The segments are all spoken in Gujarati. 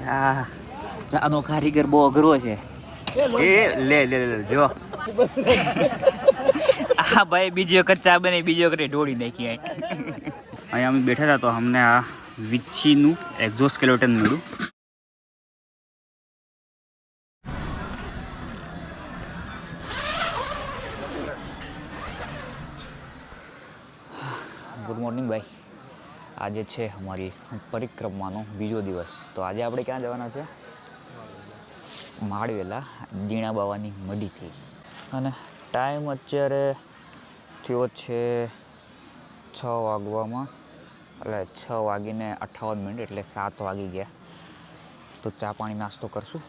આ ચાનો કારીગર બહુ અઘરો છે. એ લે લે લે જો આ ભાઈ બીજી વખત ચા બને બીજી વખત ઢોળી નાખી. અહીંયા અમે બેઠા હતા તો અમને આ વિચ્છીનું એક્ઝોસ્કેલેટન મળ્યું. ગુડ મોર્નિંગ ભાઈ. આજે છે અમારી પરિક્રમાનો બીજો દિવસ. તો આજે આપણે ક્યાં જવાના છે? માળવેલા જીણા બાવાની મઢીથી. અને ટાઈમ અત્યારે થયો છે 6 વાગવામાં, એટલે 6:58, એટલે 7 વાગી ગયા. તો ચા પાણી નાસ્તો કરશું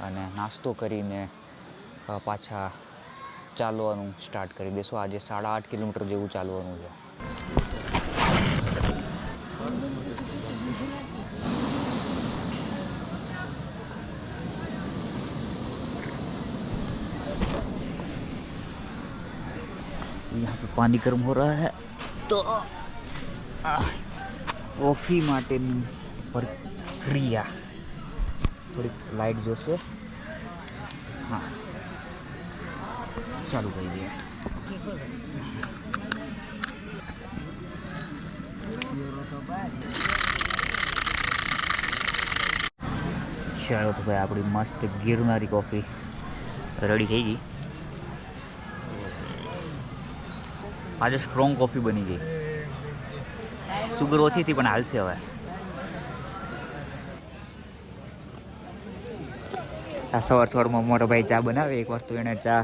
અને નાસ્તો કરીને પાછા ચાલવાનું સ્ટાર્ટ કરી દઈશું. આજે 8.5 કિલોમીટર જેવું ચાલવાનું છે. यहाँ पे पानी गर्म हो रहा है तो कॉफ़ी माटेनी प्रक्रिया थोड़ी लाइट जो से हाँ चालू कर दिया. ચાલો તો ભાઈ આપણી મસ્ત ગિરનારી કોફી રેડી થઈ ગઈ. આજે સ્ટ્રોંગ કોફી બની ગઈ. સુગર ઓછી હતી પણ હાલશે હવે. આ સવારમાં મોટો ભાઈ ચા બનાવે. એકવાર તો એણે ચા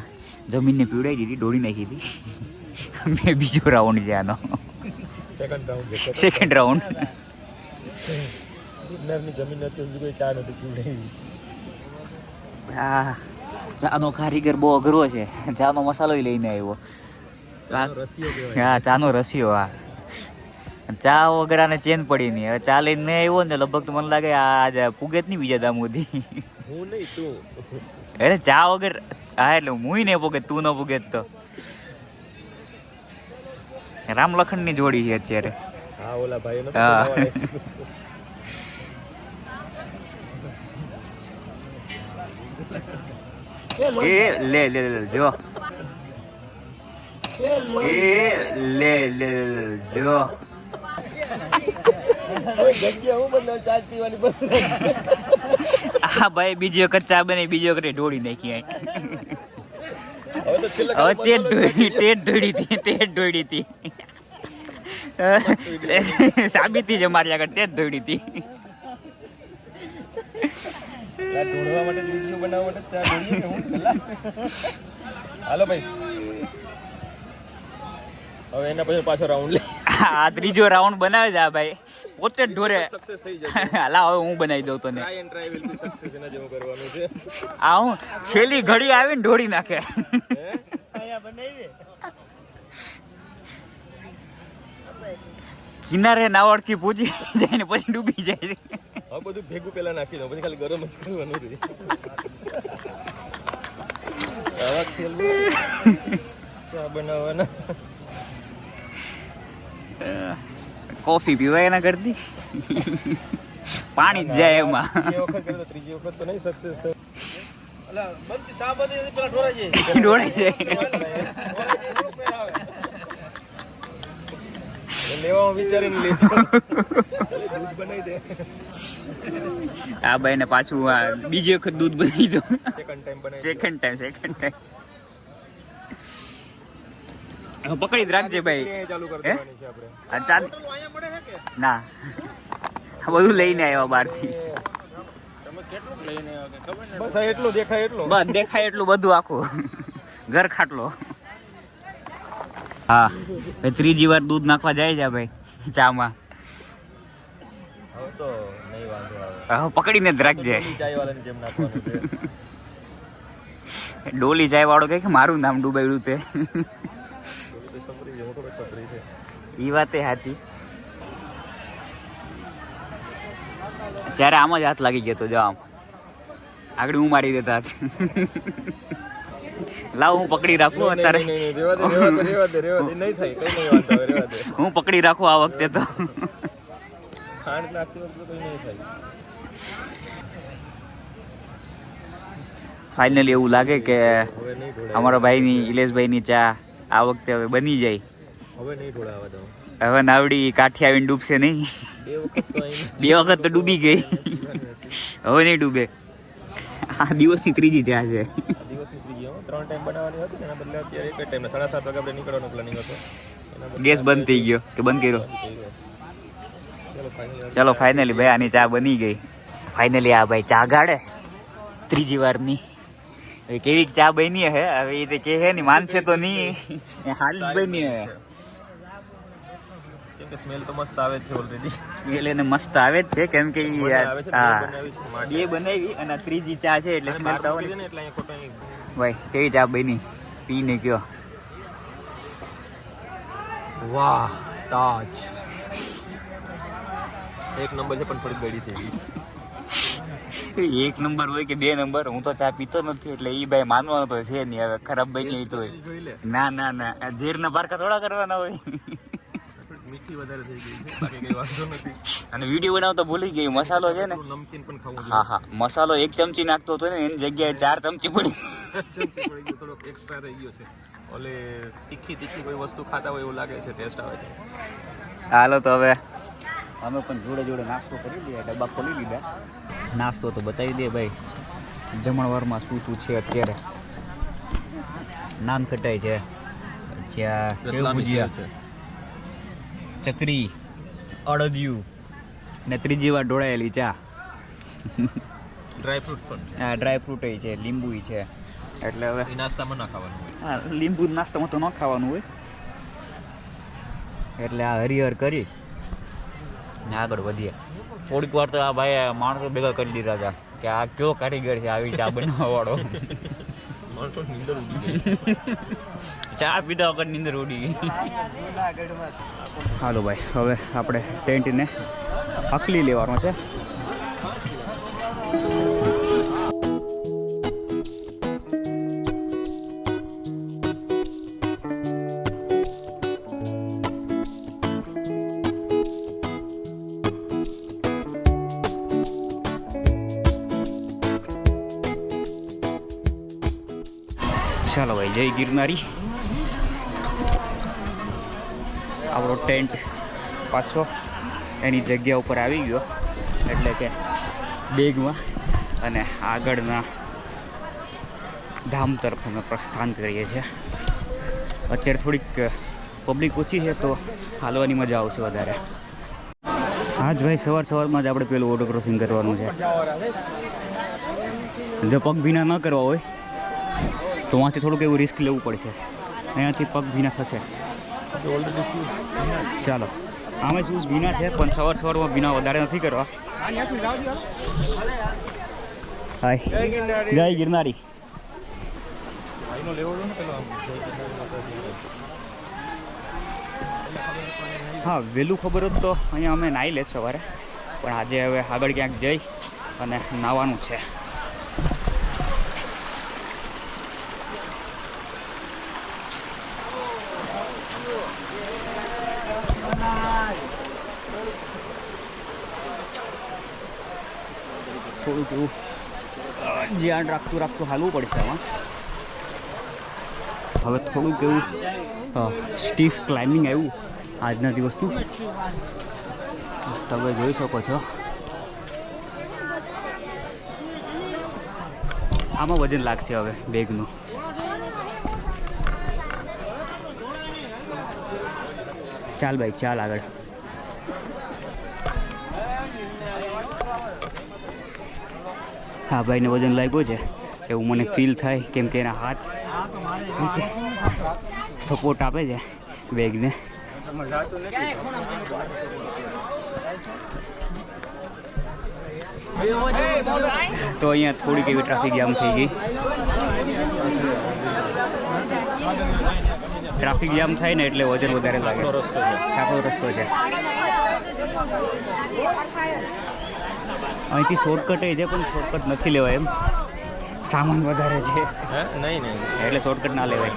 જમીનને પીવડાવી દીધી, ડોળી નાખી હતી. મેં બીજો રાઉન્ડ છે આનો, સેકન્ડ રાઉન્ડ. હા, ચાનો કારીગર બહુ અઘરો છે. ચાનો મસાલો લઈને આવ્યો. હા, ચાનો રસિયો. હા, ચા વગર આને ચેન પડી નહીં. હવે ચા લઈને આવ્યો ને લગભગ તો મને લાગે આજે પુગે જ નહીં બીજા દામોદી. અરે ચા વગર હા એટલે હું નહીં પૂગે, તું ન પૂગે તો. રામ લખન ની જોડી છે અત્યારે. હા, ઓલા ભાઈ. હા, એ લે લે લે જો એ લે લે જો આ ભાઈ બીજી વખત ચા બને બીજી વખત ઢોળી નાખી. હવે ટેટ ધોડી હતી. સાબિતી છે મારી આગળ, ટેટ ધોડી હતી. હાલો ભાઈ, હવે એના પછી પાછો રાઉન્ડ લે. આ ત્રીજો રાઉન્ડ બનાવે છે આ ભાઈ, પોતે જ ઢોરે. સક્સેસ થઈ જશે. હાલા હવે હું બનાવી દઉં તને. Try and try will be success. એના જેવું કરવાનું છે. આ હું છેલ્લી ઘડી આવીને ઢોળી નાખે. કિનારે નાવડથી પૂછી જાય ને પછી ડૂબી જાય છે. હવે બધું ભેગું પેલા નાખી દઉં, પછી ખાલી ગરમ જ કરવાનું રહે. આવા ખેલ ચા બનાવવાના. કોફી પીવાય એના કરતી પાણી જ જાય એમાં. બે વખત કર્યું તો ત્રીજી વખત તો નહીં સક્સેસ થયો. અલા બધી ચા બધી પેલા ઢોળાઈ જાય. લેવા વિચારીને લેજો. દૂધ બનાવી દે. આ ભાઈ ને પાછું બીજી વખત દૂધ બનાવી દો. સેકન્ડ ટાઈમ પકડી જ રાખજે ભાઈ. ચાલુ કરી દેવાની છે આપણે. ના, બધું લઈને આવ્યા બહારથી. તમે કેટલું લઈને આવ્યા ખબર ને? બસ એટલું દેખાય એટલું. બસ દેખાય એટલું બધું આખું ઘર ખાટલો. હા ભાઈ, ત્રીજી વાર દૂધ નાખવા જાય છે ભાઈ ચામાં. હવે તો નહીં વાંધો આવે. હવે પકડીને જ રાખજે. ચાય વાળાની જેમ નાખવાનું છે. ડોલી ચાય વાળો કે મારું નામ ડૂબાડ્યું તે. એ વાત એ સાચી. ત્યારે આમ જ હાથ લાગી ગયો તો. જો આમ આગળ હું મારી દેતા. લાવ હું પકડી રાખું અત્યારે. હું પકડી રાખું આ વખતે તો. ખાંડ નાખતી વખતે કઈ નહીં થાય. ફાઇનલી એવું લાગે કે હવે નહીં ઢોળાય, અમારા ભાઈની ઇલેશભાઈની ચા આ વખતે હવે બની જાય. હવે નહીં ઢોળાવા દઉં. હવે નાવડી કાઠી આવીને ડૂબશે નહીં. 2 વખત તો અહીં 2 વખત તો ડૂબી ગઈ, હવે નહીં ડૂબે. આ દિવસની ત્રીજી ચા છે. દિવસની ત્રીજી 3 ટાઈમ બનાવવાની હતી ને એના બદલે અત્યારે એક ટાઈમ 7:30 વાગે આપણે નીકળવાનો પ્લાનિંગ હતો. એના બદલે ગેસ બંધ થઈ ગયો કે બંધ કર્યો? ચલો ફાઇનલી ચલો ફાઇનલી ભાઈ આની ચા બની ગઈ. ફાઇનલી આ ભાઈ ચા ગાળે ત્રીજી વારની. હવે કેવી ચા બની હે હવે એ તો કે હે ની માનશે તો નહીં, હાલ બની હે. કેમ કે સ્મેલ તો મસ્ત આવે છે ઓલરેડી. સ્મેલ એને મસ્ત આવે જ છે કેમ કે ઈ આવે છે, હા બનાવી છે માટે. બે બનાવી અને આ ત્રીજી ચા છે એટલે સ્મેલ તો આવે આવે ને. ને એટલે અહીંયા ખોટો અહીં ભાઈ કેવી ચા બની પીને કયો. વાહ તાજ એક નંબર છે પણ થોડી ગળી થઈ ગઈ છે. 1 નંબર હોય કે 2 નંબર, હું તો ચા પીતો નથી એટલે ઈ ભાઈ માનવાનો તો છે નહીં. હવે ખરાબ બની તો જોઈ લે, ના ના ના ઝેરના પારખા થોડા કરવાના હોય. થોડીક મીઠી વધારે થઈ ગઈ છે, બાકી કઈ વાંધો નથી. અને વિડીયો બનાવતો ભૂલી ગઈ. મસાલો છે ને, થોડું નમકીન પણ ખાવું હા હા મસાલો 1 ચમચી નાખતો હતો ને એની જગ્યાએ 4 ચમચી પડી. ચમચી પડી ગયું, થોડોક એક્સ્ટ્રા થઈ ગયો છે. ઓલે તીખી કોઈ વસ્તુ ખાતા હોય એવું લાગે છે, ટેસ્ટ આવે છે. હાલો તો હવે અમે પણ જોડે જોડે નાસ્તો કરી લીધા, ડબ્બા ખોલી લીધા. નાસ્તો તો બતાવી દે ભાઈ જમણવારમાં શું શું છે અત્યારે. નાન ખટાઈ છે, ત્યાં સેવ ભુજિયા છે, ચકરી, અડદિયું ને ત્રીજી વાર ઢોળાયેલી ચા. ડ્રાય ફ્રૂટ પણ, હા ડ્રાય ફ્રૂટ છે, લીંબુ છે. એટલે હવે એ નાસ્તામાં ના ખાવાનું હોય. હા લીંબુ નાસ્તામાં તો ન ખાવાનું હોય. એટલે આ હરિહર કરી ને આગળ વધીએ. થોડીક વાર તો આ ભાઈ માણસો ભેગા કરી દીધા હતા કે આ કયો કારીગર છે આવી ચા બનાવવા વાળો. માણસો નીંદર ઉડી ગઈ. ચા પીધા વગર નીંદર ઉડી ગઈ. હાલો ભાઈ હવે આપણે ટેન્ટને હકલી લેવાનો છે. ચાલો ભાઈ જય ગિરનારી. આપણો ટેન્ટ પાછો એની જગ્યા ઉપર આવી ગયો, એટલે કે બેગમાં, અને આગળના ધામ તરફ અમે પ્રસ્થાન કરીએ છીએ. અત્યારે થોડીક પબ્લિક ઓછી છે તો હાલવાની મજા આવશે વધારે. હા જ ભાઈ સવારમાં જ આપણે પેલું ઓટો ક્રોસિંગ કરવાનું છે. જો પગ ભીના ન કરવા હોય તો વાંથી થોડુંક એવું રિસ્ક લેવું પડશે. અહીંયાથી પગ ભીના થશે. ચાલો આમે શૂઝ ભીના છે પણ સવારમાં ભીના વધારે નથી કરવા. હાય જય ગિરનારી. હા વહેલું ખબર હોત તો અહીંયા અમે નાહી લે સવારે, પણ આજે હવે આગળ ક્યાંક જઈ અને નાહવાનું છે. થોડુંક એવું ધ્યાન રાખતું હાલવું પડશે આમાં. હવે થોડુંક એવું સ્ટીફ ક્લાઇમ્બિંગ આવ્યું આજના દિવસનું, તમે જોઈ શકો છો. આમાં વજન લાગશે હવે બેગનું. ચાલ ભાઈ ચાલ આગળ. હા ભાઈને વજન લાગ્યું છે એવું મને ફીલ થાય, કેમ કે એના હાથ નીચે સપોર્ટ આપે છે બેગને. તો અહીંયા થોડીક એવી ટ્રાફિક જામ થઈ ગઈ. ટ્રાફિક જામ થાય ને એટલે વજન વધારે લાગે. આપણો રસ્તો છે. અહીંથી શોર્ટકટ છે પણ શોર્ટકટ નથી લેવાય, એમ સામાન વધારે છે નહીં એટલે શોર્ટકટ ના લેવાય.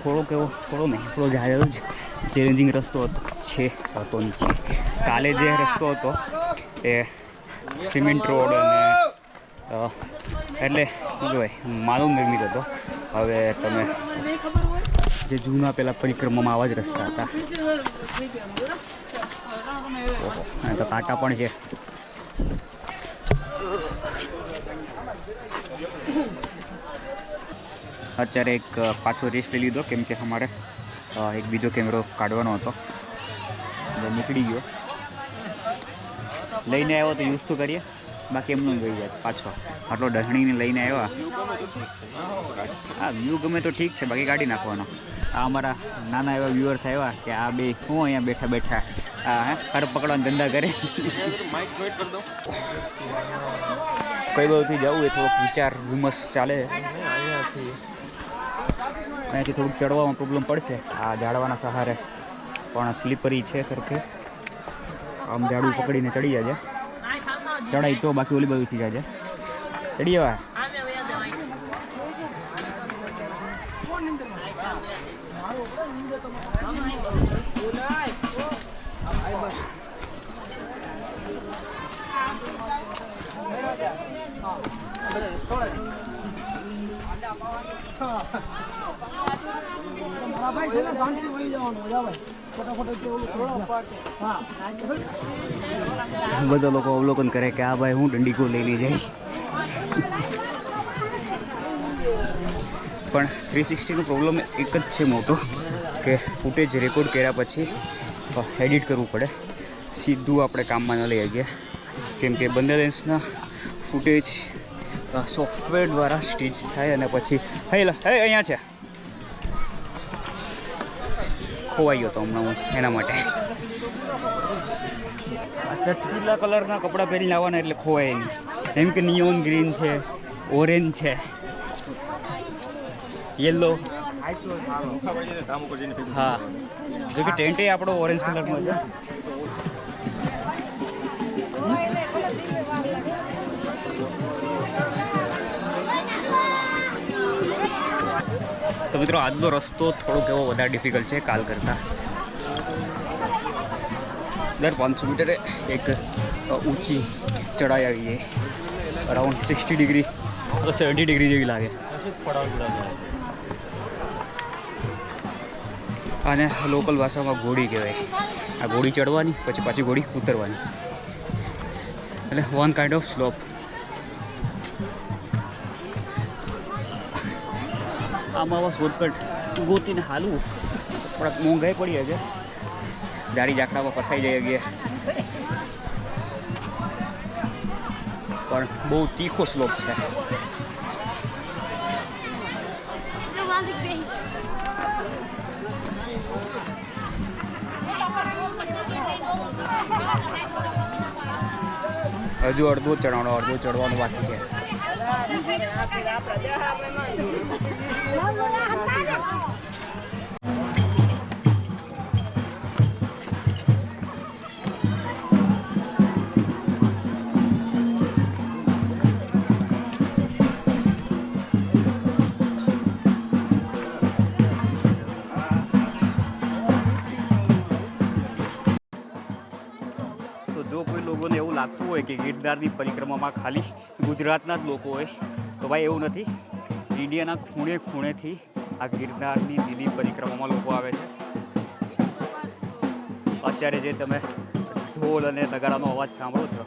થોડો જાજો જ ચેલેન્જિંગ રસ્તો હતો નીચે. કાલે જે રસ્તો હતો એ સિમેન્ટ રોડ અને એટલે શું કહેવાય માનવ નિર્મિત હતો. હવે તમે જે જૂના પહેલાં પરિક્રમામાં આવા જ રસ્તા હતા. ઓહો, અને તો કાંટા પણ છે. અત્યારે એક પાછો રેસ્ટ લઈ લીધો કેમ કે અમારે એક બીજો કેમેરો કાઢવાનો હતો, નીકળી ગયો. લઈને આવ્યો તો યુઝ તો કરીએ, બાકી એમનું ગઈ જાય પાછો. આટલો ડહણીને લઈને આવ્યા. હા, વ્યૂ ગમે તો ઠીક છે, બાકી કાઢી નાખવાનો. આ અમારા નાના એવા વ્યુઅર્સ આવ્યા કે આ બે હું અહીંયા બેઠા બેઠા કર પકડવાનો ધંધા કરે. કઈ બાજુથી જવું એ થોડોક વિચાર વિમર્શ ચાલે. અહીંયાથી થોડુંક ચડવામાં પ્રોબ્લેમ પડશે આ ઝાડવાના સહારે, પણ સ્લીપરી છે સરફેસ. આમ ઝાડું પકડીને ચડી જાય, ચડાય તો, બાકી ઓલી બાજુથી જાય ચડી જવાય. બધા લોકો અવલોકન કરે કે આ ભાઈ હું દંડીકો લઈને જાય. પણ 360નો પ્રોબ્લેમ એક જ છે મોટો કે ફૂટેજ રેકોર્ડ કર્યા પછી એડિટ કરવું પડે. સીધું આપણે કામમાં ન લઈ આવીએ કેમ કે બંને લેન્સના ફૂટેજ સોફ્ટવેર દ્વારા સ્ટીચ થાય અને પછી અહીંયા છે ખોવાઈ ગયો હતો હમણાં હું એના માટે. ચટકીલા કલરના કપડાં પહેરીને આવવાના એટલે ખોવાય નહીં. એમ કે નિયોન ગ્રીન છે, ઓરેન્જ છે, યલો. હા, જો કે ટેન્ટ આપણો ઓરેન્જ કલરનો છે. તો મિત્રો આજનો રસ્તો થોડોક એવો વધારે ડિફિકલ્ટ છે કાલ કરતાં. દર 500 મીટરે એક ઊંચી ચડાઈ આવી જાય, અરાઉન્ડ 60 ડિગ્રી 70 ડિગ્રી જેવી લાગે. આને લોકલ ભાષામાં ઘોડી કહેવાય. આ ઘોડી ચડવાની પછી પાછી ઘોડી ઉતરવાની, એટલે વન કાઇન્ડ ઓફ સ્લોપ. આમાં આવા શોર્ટકટ ગોતીને હાલવું થોડાક મોંઘાઈ પડી છે. જાડી ઝાકડામાં ફસાઈ જઈએ ગયા, પણ બહુ તીખો સ્લોપ છે. હજુ અડધો ચડવાનું બાકી છે. તો જો કોઈ લોકોને એવું લાગતું હોય કે ગિરનારની પરિક્રમામાં ખાલી ગુજરાતના જ લોકો હોય, તો ભાઈ એવું નથી. ઇન્ડિયાના ખૂણે ખૂણેથી આ ગિરનારની લીલી પરિક્રમામાં લોકો આવે છે. અત્યારે જે તમે ઢોલ અને નગારાનો અવાજ સાંભળો છો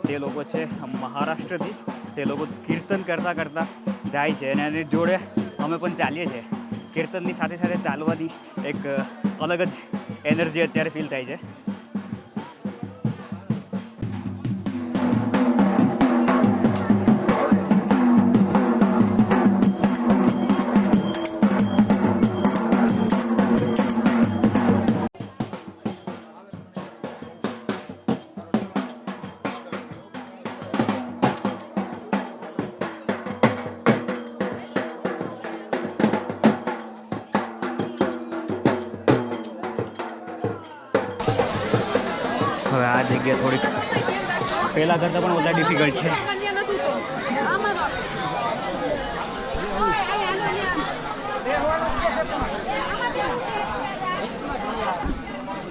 તે લોકો છે મહારાષ્ટ્રથી. તે લોકો કીર્તન કરતાં કરતાં જાય છે અને એની જોડે અમે પણ ચાલીએ છીએ. કીર્તનની સાથે સાથે ચાલવાની એક અલગ જ એનર્જી અત્યારે ફીલ થાય છે. હવે આ જગ્યા થોડીક પહેલાં કરતાં પણ વધારે ડિફિકલ્ટ છે.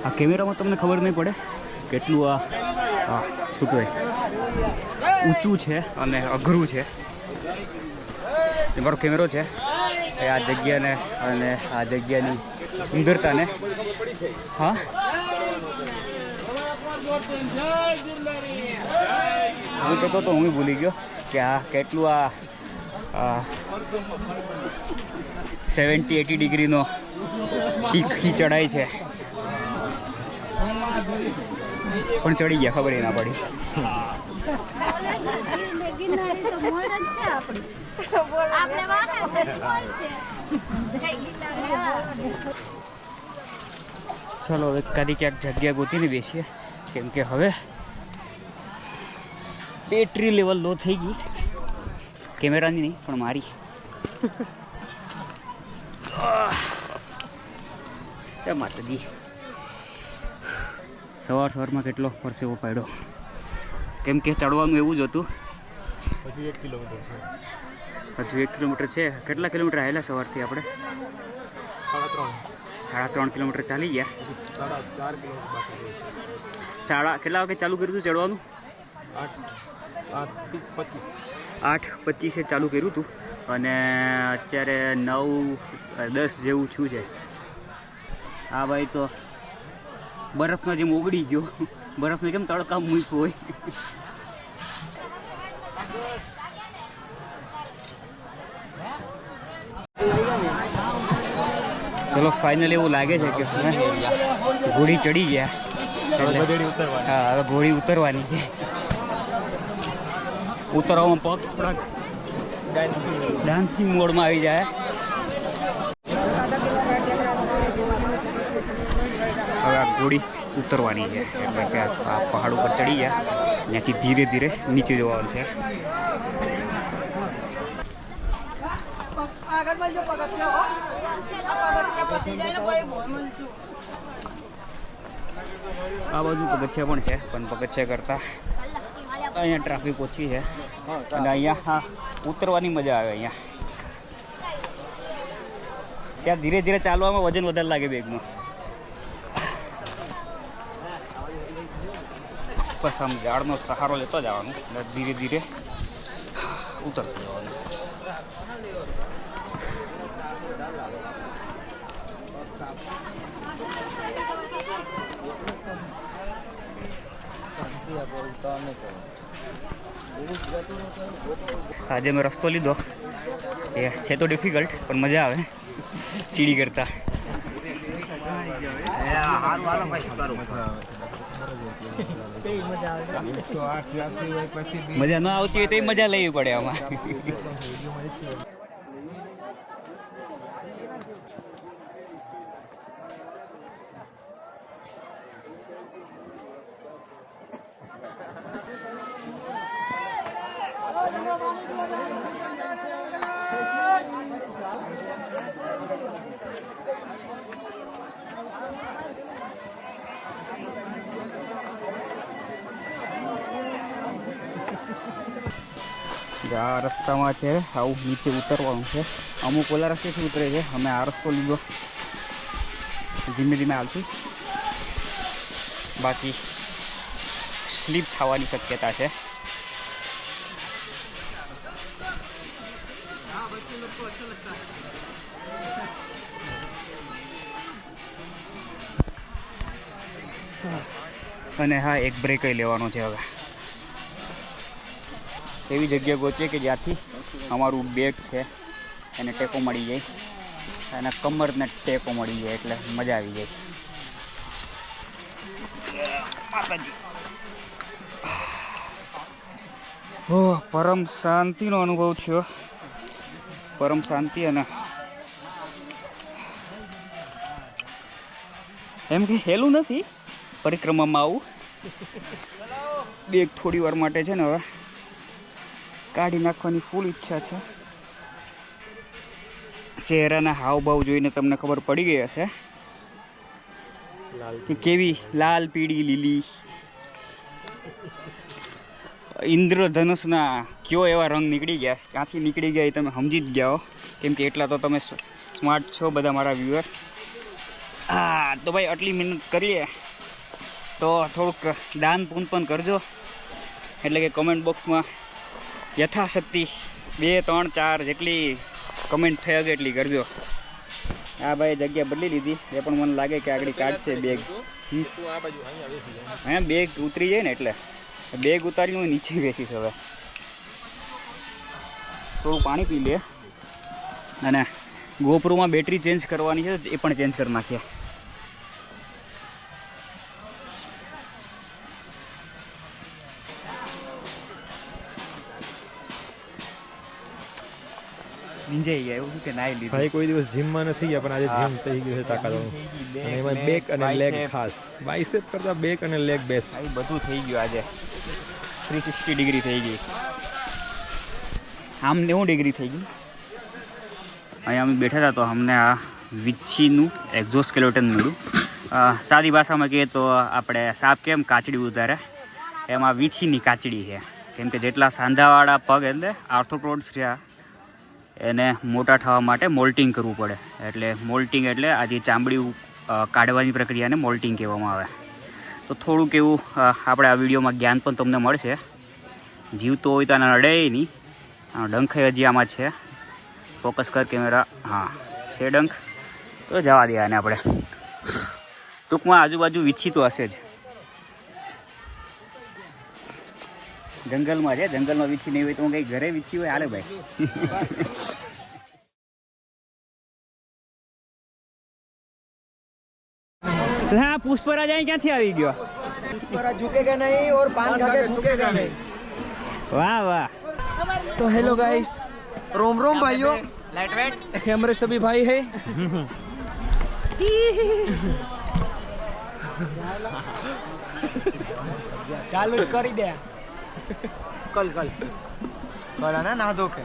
આ કેમેરામાં તમને ખબર નહીં પડે કેટલું આ શું કહેવાય ઊંચું છે અને અઘરું છે. એ મારો કેમેરો છે એ આ જગ્યાને અને આ જગ્યાની સુંદરતાને હા હું કહેતો તો હું ભૂલી ગયો કે આ કેટલું આ 70-80 ડિગ્રીનો તીખી ચડાઈ છે પણ ચડી ગયા ખબર ના પડી. ચલો હવે કદી ક્યાંક જગ્યા ગોતીને બેસીએ કેમ કે હવે બેટરી લેવલ લો થઈ ગઈ કેમેરાની નહીં પણ મારી. માતાજી સવારમાં કેટલો પરસેવો પાડ્યો કેમ કે ચડવાનું એવું જ હતું. હજુ 1 કિલોમીટર છે. કેટલા કિલોમીટર આવેલા સવારથી આપણે? 3.5 કિલોમીટર ચાલી ગયા. 4 કેટલા વાગે ચાલુ કર્યું હતું ચડવાનું? 8:25 ચાલુ કર્યું હતું અને અત્યારે 9:10 જેવું થયું છે. હા ભાઈ તો બરફનો જેમ ઓગળી ગયો. બરફને કેમ તડકા મૂક્યું હોય. ચલો ફાઇનલી એવું લાગે છે કે ઘોડી ચડી ગયા. હા હવે ઘોડી ઉતરવાની છે. ઉતરવામાં પગ થોડાક ડાન્સિંગ મોડમાં આવી જાય. હવે આ ઘોડી ઉતરવાની છે એટલે કે આ પહાડ ઉપર ચડી ગયા ત્યાંથી ધીરે ધીરે નીચે જવાનું છે. આ બાજુ પગથિયા પણ છે પણ પગથિયા કરતાં અહીંયા ટ્રાફિક ઓછી છે અને અહીંયા હા ઉતરવાની મજા આવે. અહીંયા ત્યાં ધીરે ધીરે ચાલવામાં વજન વધારે લાગે બેગમાં. બસ આમ ઝાડનો સહારો લેતો જવાનું અને ધીરે ધીરે ઉતરતું જવાનું. આજે મેં રસ્તો લીધો એ છે તો ડિફિકલ્ટ પણ મજા આવે સીડી કરતા. મજા ના આવતી હોય તો મજા લેવી પડે આમાં. આ રસ્તામાં છે આવું નીચે ઉતરવાનું છે. અમુક ઓલા રસ્તેથી ઉતરે છે. અમે આ રસ્તો લીધો ધીમે ધીમે આવશું બાકી સ્લીપ થવાની શક્યતા છે. અને હા એક બ્રેક લેવાનો છે. હવે એવી જગ્યા ગોચીએ કે જ્યાંથી અમારું બેગ છે એને ટેકો મળી જાય અને કમરને ટેકો મળી જાય એટલે મજા આવી જાય. પરમ શાંતિનો અનુભવ થયો. પરમ શાંતિ અને એમ કે હેલું નથી પરિક્રમામાં આવું. બેગ થોડી વાર માટે છે ને હવે કાઢી નાખવાની ફૂલ ઈચ્છા છે. ચહેરાના હાવભાવ જોઈને તમને ખબર પડી ગઈ હશે કે કેવી લાલ પીળી લીલી ઇન્દ્રધનુષના કયો એવા રંગ નીકળી ગયા. ક્યાંથી નીકળી ગયા એ તમે સમજી જ ગયા હો કેમ કે એટલા તો તમે સ્માર્ટ છો બધા મારા વ્યુઅર. હા તો ભાઈ આટલી મહેનત કરીએ તો થોડુંક દાન પૂન પણ કરજો, એટલે કે કમેન્ટ બોક્સમાં યથાશક્તિ 2, 3, 4 જેટલી કમેન્ટ થઈ શકે એટલી કરજો. આ ભાઈ જગ્યા બદલી લીધી, એ પણ મને લાગે કે આગળ કાઢશે બેગ. હા બેગ ઉતરી જાય ને એટલે બેગ ઉતારીને હું નીચે બેસીશ. હવે થોડું પાણી પી લે અને ગોપ્રોમાં બેટરી ચેન્જ કરવાની છે, એ પણ ચેન્જ કરી નાખીએ. વિંજાઈ ગયા એવું કે નાઈ લીધું. ભાઈ કોઈ દિવસ જીમમાં નથી ગયા, પણ આજે જીમ થઈ ગયું છે તાકાતવાળું. અને એમાં બેક અને લેગ ખાસ, બાઇસેપ કરતા બેક અને લેગ બેસ્ટ. ભાઈ બધું થઈ ગયું આજે. 360 ડિગ્રી થઈ ગઈ, આમ 90 ડિગ્રી થઈ ગઈ. અહીંયા અમે બેઠા હતા તો અમને આ વિચ્છીનું એક્ઝોસ્કેલેટન મળ્યું. સાદી ભાષામાં કહીએ તો આપણે સાપ કેમ કાચડી ઉતારે, એમાં વીછીની કાચડી છે. કેમ કે જેટલા સાંધાવાળા પગ એટલે આર્થ્રોપોડ્સ રહ્યા એને મોટા થવા માટે મોલ્ટિંગ કરવું પડે. એટલે મોલ્ટિંગ એટલે આ જે ચામડી કાઢવાની પ્રક્રિયાને મોલ્ટિંગ કહેવામાં આવે. તો થોડુંક એવું આપણે આ વિડીયોમાં જ્ઞાન પણ તમને મળશે. જીવતો હોય તો આને અડે નહીં. ડંખ હજી આમાં છે. ફોકસ કર કેમેરા. હા છે ડંખ, તો જવા દે આને આપણે. ટૂંકમાં આજુબાજુ વીછી તો હશે જ. જંગલમાં છે, જંગલમાં વીછી નહીં હોય તો કંઈ ઘરે વીછી હોય હાલે ભાઈ. હા પુષ્પરાજ અહીં ક્યાંથી આવી ગયો? पुष्पराज झुकेगा नहीं और पान खा के झुकेगा नहीं. વાહ વાહ. तो हेलो गाइस, रोम रोम भाइयों. लाइट वेट हमारे सभी भाई है. चालू कर दे. कल कल कल है ना, नहा धो के